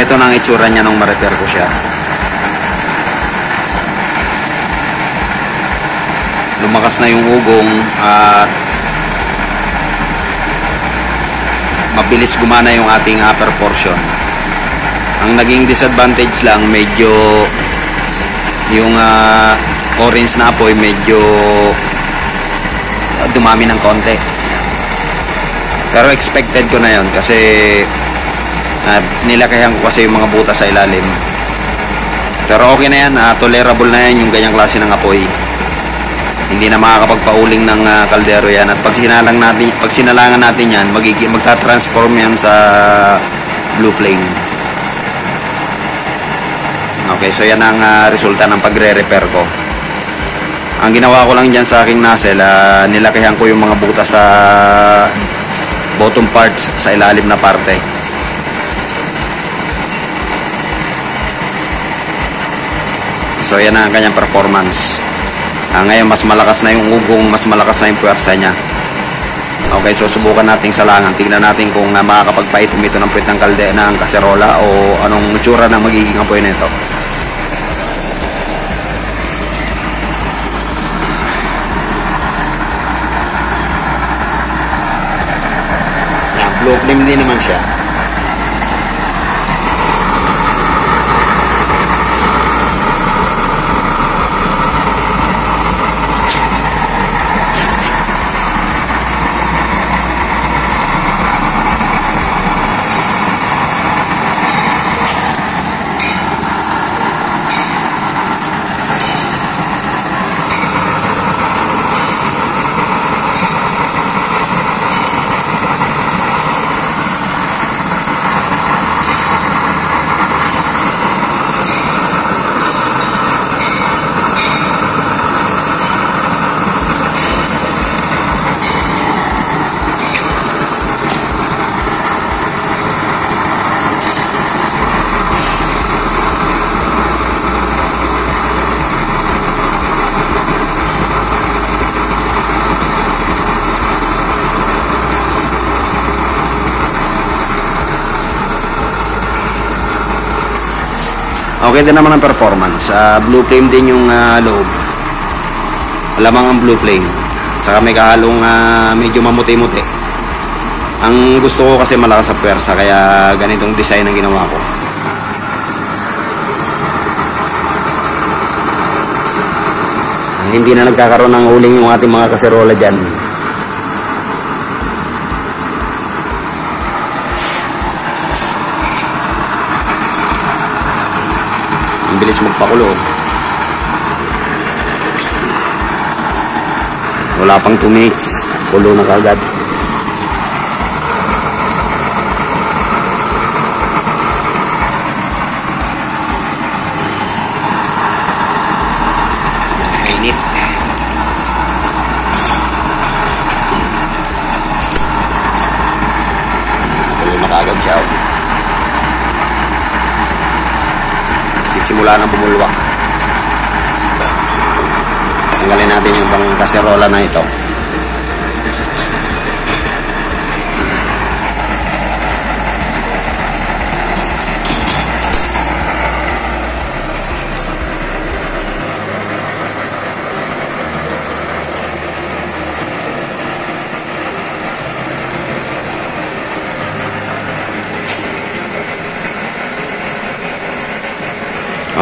ganito na ang itsura niya nung ma-repair ko siya. Lumakas na yung ugong at mabilis gumana yung ating upper portion. Ang naging disadvantage lang, medyo yung orange na apoy medyo dumami ng konti. Pero expected ko na yon kasi nilakayan ko kasi yung mga butas sa ilalim. Pero okay na yan, tolerable na yan yung ganyang klase ng apoy. Hindi na makakapagpauling ng kaldero yan. At pag sinalangan natin yan, magta-transform yan sa blue flame. Okay, so yan ang resulta ng pagre-repair ko. Ang ginawa ko lang dyan sa aking nozzle, nilakayan ko yung mga butas sa bottom parts, sa ilalim na parte. So yan ang kanyang performance. Ngayon mas malakas na yung ugong, mas malakas na yung puwersa niya. Okay, so subukan nating salangan. Tingnan natin kung makakapagpaitom ito ng puwet ng kalde ng kaserola o anong itsura ng magiging apoy nito. Yan, blue flame din naman siya. Okay din naman ang performance. Blue flame din yung loob. Alamang ang blue flame. Saka may kahalong medyo mamuti-muti. Ang gusto ko kasi malakas sa pwersa, kaya ganitong design ang ginawa ko. Hindi na nagkakaroon ng uling yung ating mga kaserola dyan. Ang bilis magpakulo. Wala pang 2 minutes, kulo na kagad. Init. Kulo na kagad siya. Simula ng bumulwak. Tanggalin natin yung pang kaserola na ito.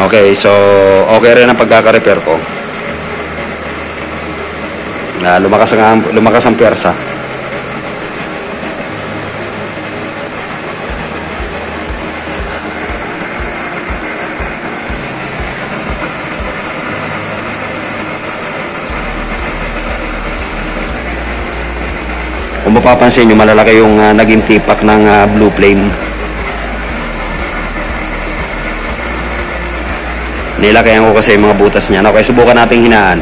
Okay, so okay rin ang pagkaka-repair ko. Lumakas ang pwersa. Kung mapapansin nyo, malalaki yung naging tipak ng blue flame. Nilakayan ko kasi yung mga butas niya. Okay, subukan nating hinaan.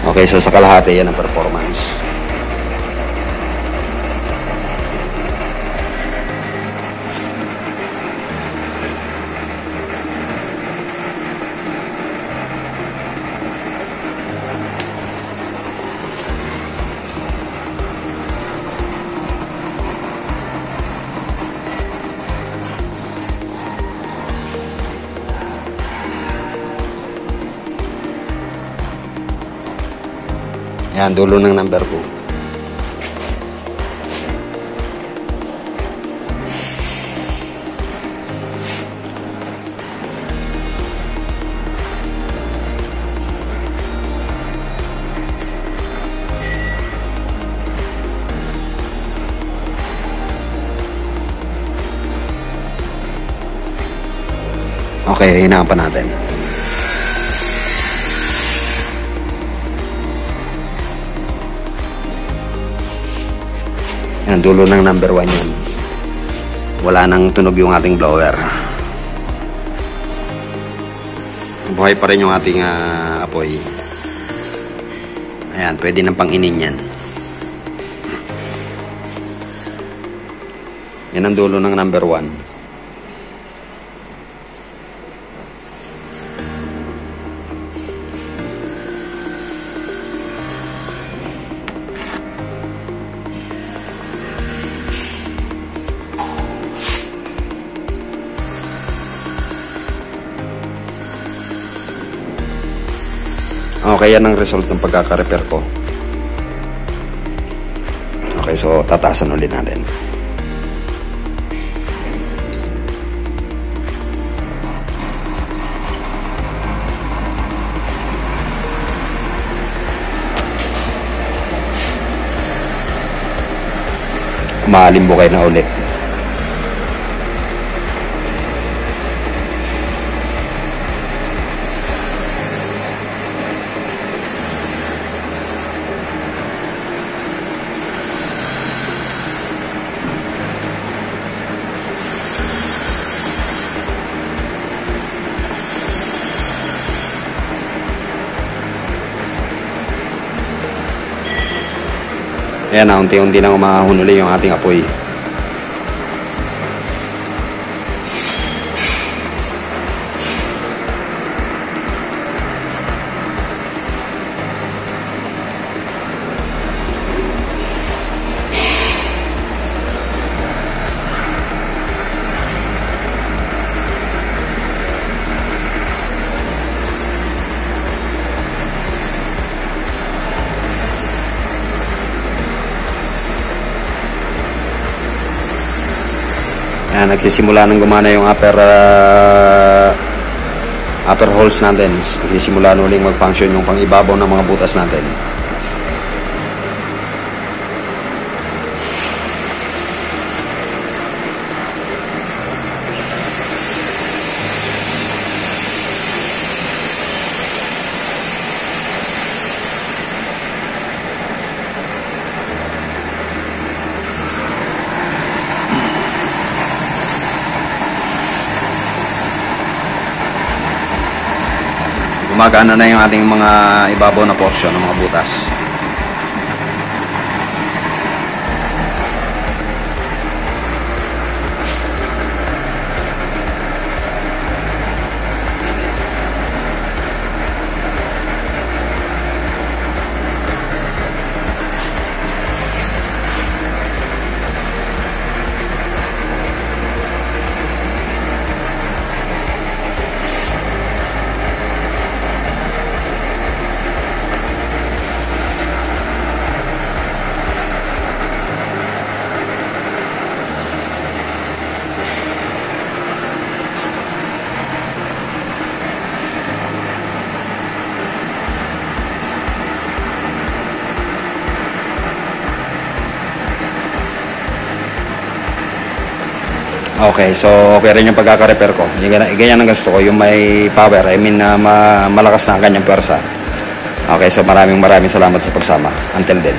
Okay, so sa kalahati yan ang performance. Yan, dulo ng number 2. Okay, hinaan pa natin. Yan, dulo ng number 1 yan. Wala nang tunog yung ating blower. Buhay pa rin yung ating apoy. Ayan, pwede nang pang-inin yan. Yan ang dulo ng number 1. Okay, yan ang result ng pagkaka-repair ko. Okay, so tataasan ulit natin. Maalimbukay na ulit. Ayan na, unti-unti lang umahunuli yung ating apoy. Ayan, nagsisimula nang gumana yung upper holes natin. Nagsisimula na uling mag-function yung pang-ibabaw ng mga butas natin. Gumagana na yung ating mga ibabaw na portion ng mga butas. Okay, so okay rin yung pagkaka-repair ko. Ganyan ang gusto ko, yung may power. I mean, malakas na ang kanyang pwersa. Okay, so maraming salamat sa pagsama. Until then.